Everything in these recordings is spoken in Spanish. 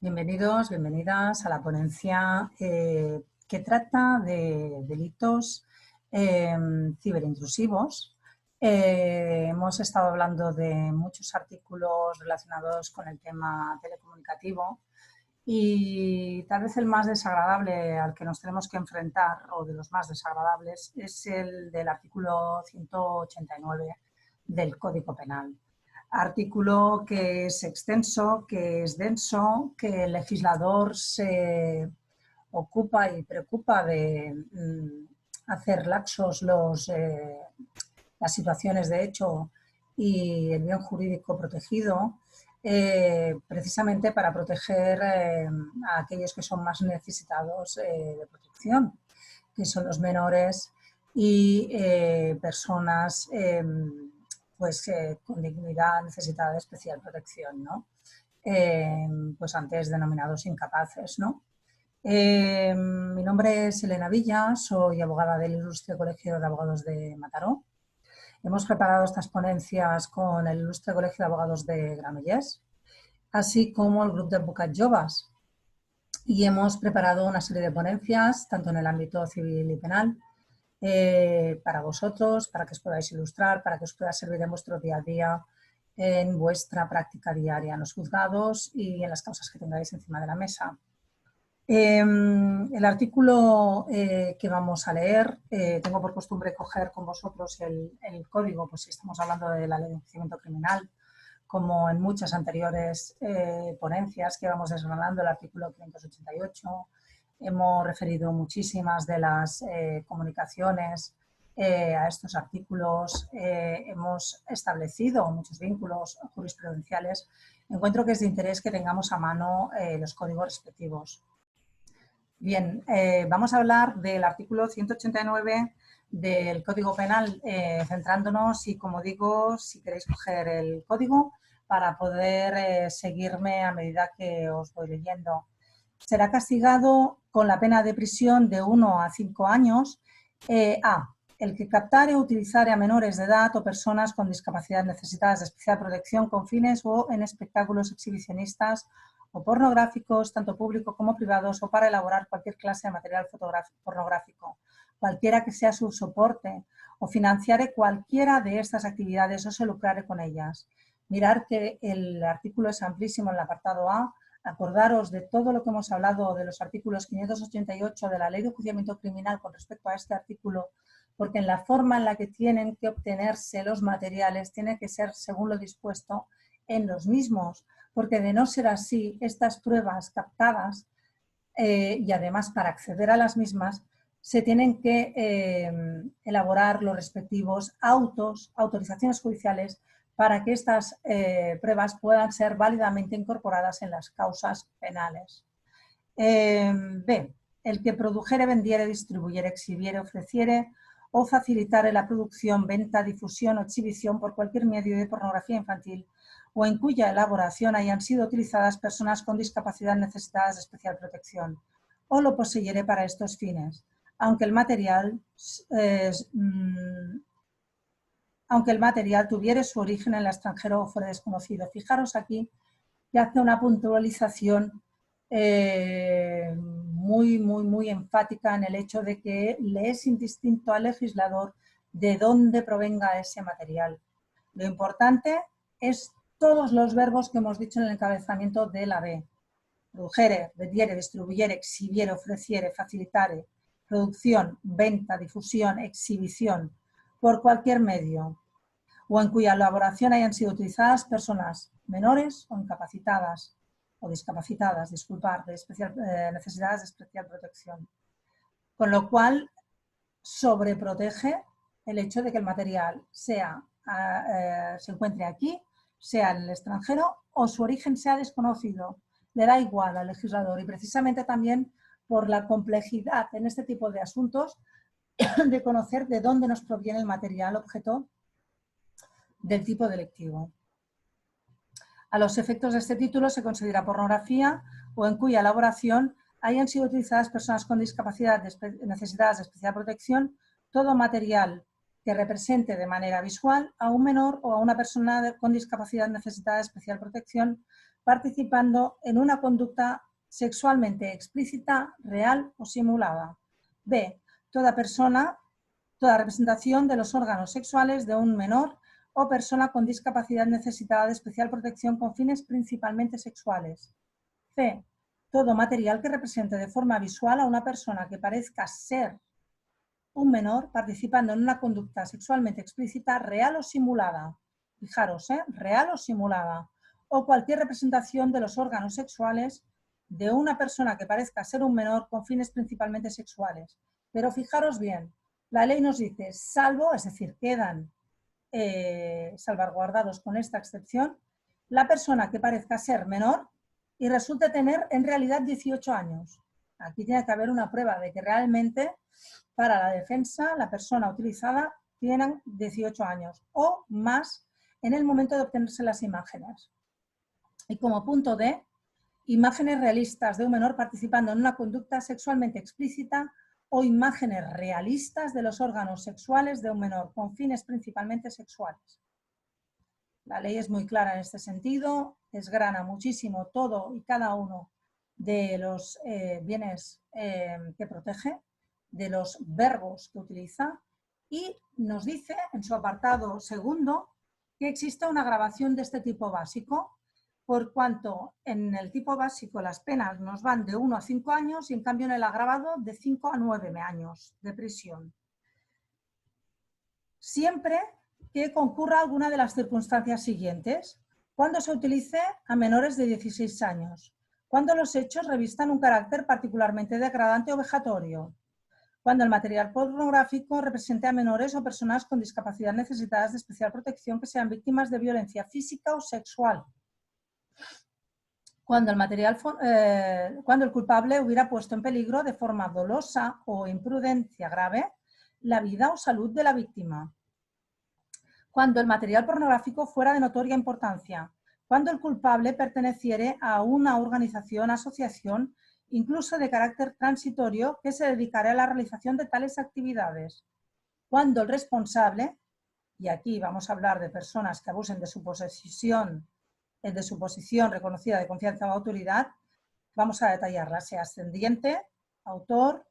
Bienvenidos, bienvenidas a la ponencia que trata de delitos ciberинtrusivos. Hemos estado hablando de muchos artículos relacionados con el tema telecomunicativo y tal vez el más desagradable al que nos tenemos que enfrentar, o de los más desagradables, es el del artículo 189 del Código Penal. Artículo que es extenso, que es denso, que el legislador se ocupa y preocupa de hacer laxos las situaciones de hecho y el bien jurídico protegido, precisamente para proteger a aquellos que son más necesitados de protección, que son los menores y personas con dignidad necesitada de especial protección, ¿no? Pues antes denominados incapaces, ¿no? Mi nombre es Elena Villa, soy abogada del Ilustre Colegio de Abogados de Mataró. Hemos preparado estas ponencias con el Ilustre Colegio de Abogados de Granollers, así como el Grupo de Advocat Joves. Y hemos preparado una serie de ponencias, tanto en el ámbito civil y penal, para vosotros, para que os podáis ilustrar, para que os pueda servir en vuestro día a día, en vuestra práctica diaria en los juzgados y en las causas que tengáis encima de la mesa. El artículo que vamos a leer, tengo por costumbre coger con vosotros el código, pues si estamos hablando de la ley de enjuiciamiento criminal, como en muchas anteriores ponencias que vamos desgranando, el artículo 588, hemos referido muchísimas de las comunicaciones a estos artículos, hemos establecido muchos vínculos jurisprudenciales. Encuentro que es de interés que tengamos a mano los códigos respectivos. Bien, vamos a hablar del artículo 189 del Código Penal, centrándonos y, como digo, si queréis coger el código para poder seguirme a medida que os voy leyendo. Será castigado con la pena de prisión de 1 a 5 años el que captare o utilizare a menores de edad o personas con discapacidad necesitadas de especial protección con fines o en espectáculos exhibicionistas o pornográficos, tanto públicos como privados, o para elaborar cualquier clase de material pornográfico, cualquiera que sea su soporte, o financiare cualquiera de estas actividades o se lucrare con ellas. Mirar que el artículo es amplísimo en el apartado A. Acordaros de todo lo que hemos hablado de los artículos 588 de la Ley de Enjuiciamiento Criminal con respecto a este artículo, porque en la forma en la que tienen que obtenerse los materiales tiene que ser según lo dispuesto en los mismos, porque de no ser así, estas pruebas captadas y además para acceder a las mismas, se tienen que elaborar los respectivos autorizaciones judiciales para que estas pruebas puedan ser válidamente incorporadas en las causas penales. B. El que produjere, vendiere, distribuyere, exhibiere, ofreciere o facilitare la producción, venta, difusión o exhibición por cualquier medio de pornografía infantil o en cuya elaboración hayan sido utilizadas personas con discapacidad necesitadas de especial protección, o lo poseyere para estos fines, aunque el material tuviere su origen en el extranjero o fuera desconocido. Fijaros aquí que hace una puntualización muy enfática en el hecho de que le es indistinto al legislador de dónde provenga ese material. Lo importante es todos los verbos que hemos dicho en el encabezamiento de la B. Produjere, vendiere, distribuyere, exhibiere, ofreciere, facilitare, producción, venta, difusión, exhibición, por cualquier medio, o en cuya elaboración hayan sido utilizadas personas menores o incapacitadas, o discapacitadas, de necesidades de especial protección. Con lo cual, sobreprotege el hecho de que el material se encuentre aquí, sea en el extranjero o su origen sea desconocido. Le da igual al legislador y precisamente también por la complejidad en este tipo de asuntos de conocer de dónde nos proviene el material objeto del tipo delictivo. A los efectos de este título se considera pornografía o en cuya elaboración hayan sido utilizadas personas con discapacidad necesitadas de especial protección todo material que represente de manera visual a un menor o a una persona con discapacidad necesitada de especial protección participando en una conducta sexualmente explícita, real o simulada. B. Toda representación de los órganos sexuales de un menor o persona con discapacidad necesitada de especial protección con fines principalmente sexuales. C. Todo material que represente de forma visual a una persona que parezca ser un menor participando en una conducta sexualmente explícita, real o simulada. Fijaros, real o simulada. O cualquier representación de los órganos sexuales de una persona que parezca ser un menor con fines principalmente sexuales. Pero fijaros bien, la ley nos dice, salvo, es decir, quedan salvaguardados con esta excepción, la persona que parezca ser menor y resulte tener en realidad 18 años. Aquí tiene que haber una prueba de que realmente para la defensa la persona utilizada tiene 18 años o más en el momento de obtenerse las imágenes. Y como punto D, imágenes realistas de un menor participando en una conducta sexualmente explícita o imágenes realistas de los órganos sexuales de un menor con fines principalmente sexuales. La ley es muy clara en este sentido, desgrana muchísimo todo y cada uno de los bienes que protege, de los verbos que utiliza y nos dice en su apartado segundo que existe una gradación de este tipo básico, por cuanto en el tipo básico las penas nos van de 1 a 5 años y en cambio en el agravado de 5 a 9 años de prisión. Siempre que concurra alguna de las circunstancias siguientes, cuando se utilice a menores de 16 años, cuando los hechos revistan un carácter particularmente degradante o vejatorio, cuando el material pornográfico represente a menores o personas con discapacidad necesitadas de especial protección que sean víctimas de violencia física o sexual, cuando el culpable hubiera puesto en peligro de forma dolosa o imprudencia grave la vida o salud de la víctima, cuando el material pornográfico fuera de notoria importancia, cuando el culpable perteneciere a una organización, asociación, incluso de carácter transitorio, que se dedicará a la realización de tales actividades, cuando el responsable, y aquí vamos a hablar de personas que abusen de su posición reconocida de confianza o autoridad, vamos a detallarla, sea ascendiente, tutor,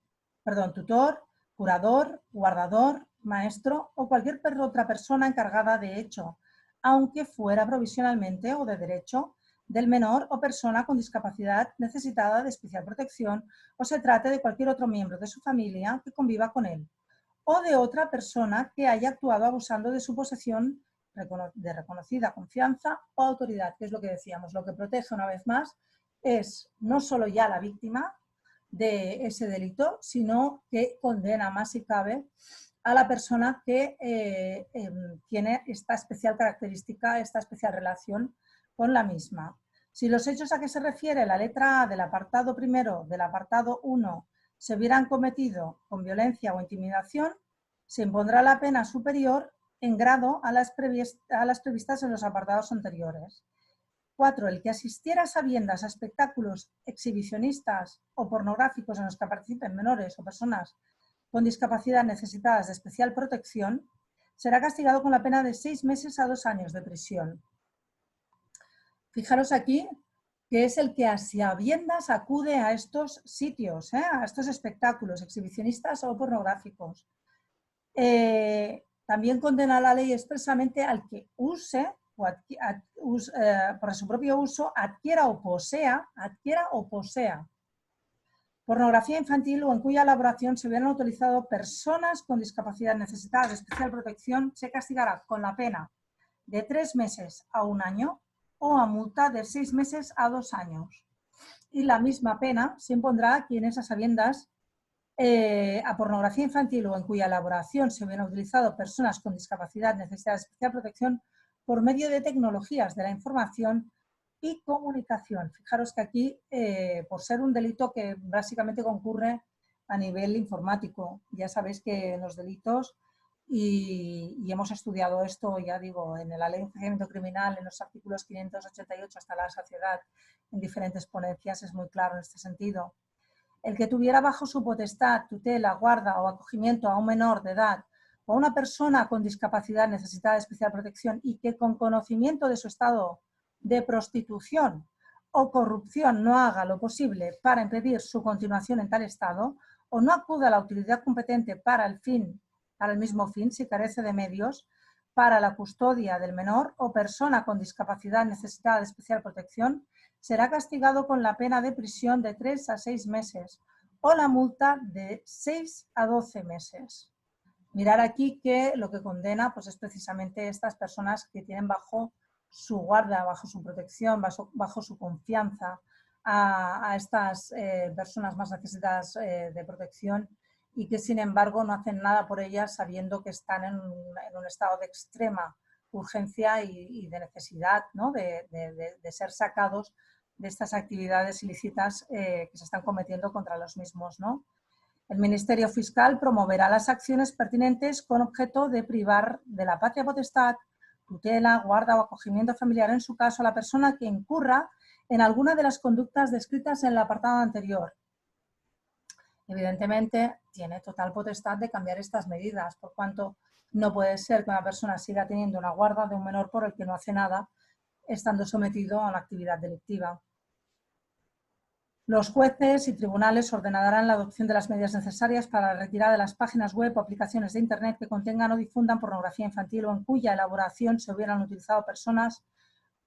curador, guardador, maestro o cualquier otra persona encargada de hecho, aunque fuera provisionalmente o de derecho, del menor o persona con discapacidad necesitada de especial protección o se trate de cualquier otro miembro de su familia que conviva con él, o de otra persona que haya actuado abusando de su posesión de reconocida confianza o autoridad, que es lo que decíamos. Lo que protege una vez más es no solo ya la víctima de ese delito, sino que condena más si cabe a la persona que tiene esta especial característica, esta especial relación con la misma. Si los hechos a que se refiere la letra A del apartado primero del apartado 1 se hubieran cometido con violencia o intimidación, se impondrá la pena superior en grado a las previstas en los apartados anteriores. 4. El que asistiera a sabiendas a espectáculos exhibicionistas o pornográficos en los que participen menores o personas con discapacidad necesitadas de especial protección será castigado con la pena de 6 meses a 2 años de prisión. Fijaros aquí que es el que a sabiendas acude a estos sitios, a estos espectáculos exhibicionistas o pornográficos. También condena la ley expresamente al que use por su propio uso, adquiera o posea pornografía infantil o en cuya elaboración se hubieran utilizado personas con discapacidad necesitada de especial protección, se castigará con la pena de 3 meses a 1 año o a multa de 6 meses a 2 años. Y la misma pena se impondrá a quienes a sabiendas a pornografía infantil o en cuya elaboración se hubieran utilizado personas con discapacidad necesitadas de especial protección por medio de tecnologías de la información y comunicación. Fijaros que aquí, por ser un delito que básicamente concurre a nivel informático, ya sabéis que los delitos, y hemos estudiado esto, ya digo, en la Ley de Enjuiciamiento Criminal, en los artículos 588 hasta la saciedad, en diferentes ponencias, es muy claro en este sentido. El que tuviera bajo su potestad, tutela, guarda o acogimiento a un menor de edad o a una persona con discapacidad necesitada de especial protección y que con conocimiento de su estado de prostitución o corrupción no haga lo posible para impedir su continuación en tal estado, o no acuda a la autoridad competente para el mismo fin, si carece de medios para la custodia del menor o persona con discapacidad necesitada de especial protección, será castigado con la pena de prisión de 3 a 6 meses o la multa de 6 a 12 meses. Mirar aquí que lo que condena pues, es precisamente estas personas que tienen bajo su guarda, bajo su protección, bajo su confianza a estas personas más necesitadas de protección y que sin embargo no hacen nada por ellas sabiendo que están en un estado de extrema urgencia y de necesidad, ¿no? de ser sacados de estas actividades ilícitas que se están cometiendo contra los mismos, ¿no? El Ministerio Fiscal promoverá las acciones pertinentes con objeto de privar de la patria potestad, tutela, guarda o acogimiento familiar, en su caso, a la persona que incurra en alguna de las conductas descritas en el apartado anterior. Evidentemente, tiene total potestad de cambiar estas medidas, por cuanto no puede ser que una persona siga teniendo una guarda de un menor por el que no hace nada, estando sometido a una actividad delictiva. Los jueces y tribunales ordenarán la adopción de las medidas necesarias para la retirada de las páginas web o aplicaciones de Internet que contengan o difundan pornografía infantil o en cuya elaboración se hubieran utilizado personas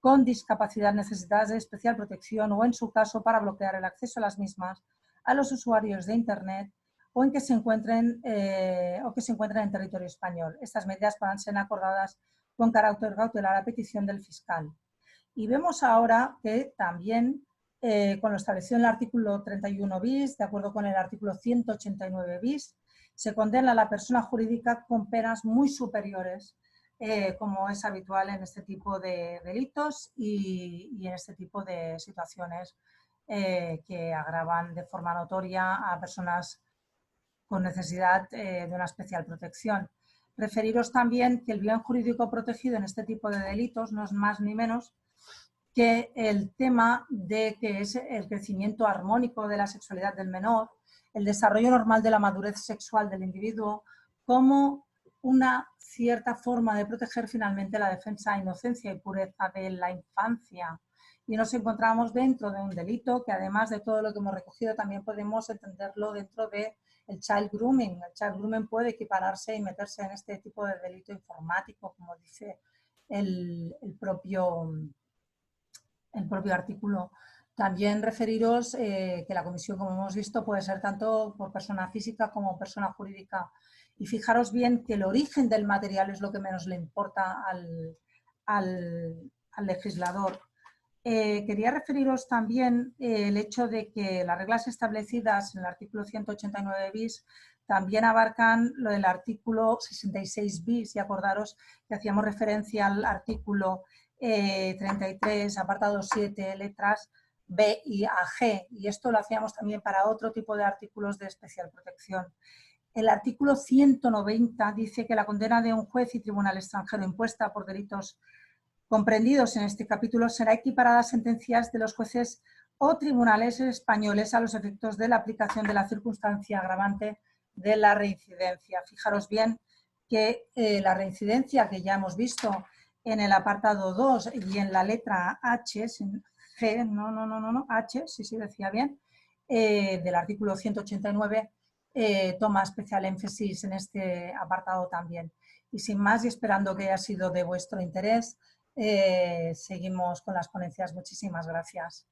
con discapacidad necesitadas de especial protección o, en su caso, para bloquear el acceso a las mismas a los usuarios de Internet o en que se encuentren en territorio español. Estas medidas podrán ser acordadas con carácter cautelar a petición del fiscal. Y vemos ahora que también con lo establecido en el artículo 31 bis, de acuerdo con el artículo 189 bis, se condena a la persona jurídica con penas muy superiores, como es habitual en este tipo de delitos y en este tipo de situaciones que agravan de forma notoria a personas con necesidad de una especial protección. Referiros también que el bien jurídico protegido en este tipo de delitos no es más ni menos que el tema de que es el crecimiento armónico de la sexualidad del menor, el desarrollo normal de la madurez sexual del individuo, como una cierta forma de proteger finalmente la defensa, inocencia y pureza de la infancia. Y nos encontramos dentro de un delito que, además de todo lo que hemos recogido, también podemos entenderlo dentro del child grooming. El child grooming puede equipararse y meterse en este tipo de delito informático, como dice el propio artículo. También referiros que la comisión, como hemos visto, puede ser tanto por persona física como persona jurídica. Y fijaros bien que el origen del material es lo que menos le importa al legislador. Quería referiros también el hecho de que las reglas establecidas en el artículo 189 bis también abarcan lo del artículo 66 bis, y acordaros que hacíamos referencia al artículo 33, apartado 7, letras B y a G, y esto lo hacíamos también para otro tipo de artículos de especial protección. El artículo 190 dice que la condena de un juez y tribunal extranjero impuesta por delitos comprendidos en este capítulo será equiparada a sentencias de los jueces o tribunales españoles a los efectos de la aplicación de la circunstancia agravante de la reincidencia. Fijaros bien que la reincidencia que ya hemos visto en el apartado 2 y en la letra H, sin G, H, sí, decía bien, del artículo 189, toma especial énfasis en este apartado también. Y sin más, y esperando que haya sido de vuestro interés, seguimos con las ponencias. Muchísimas gracias.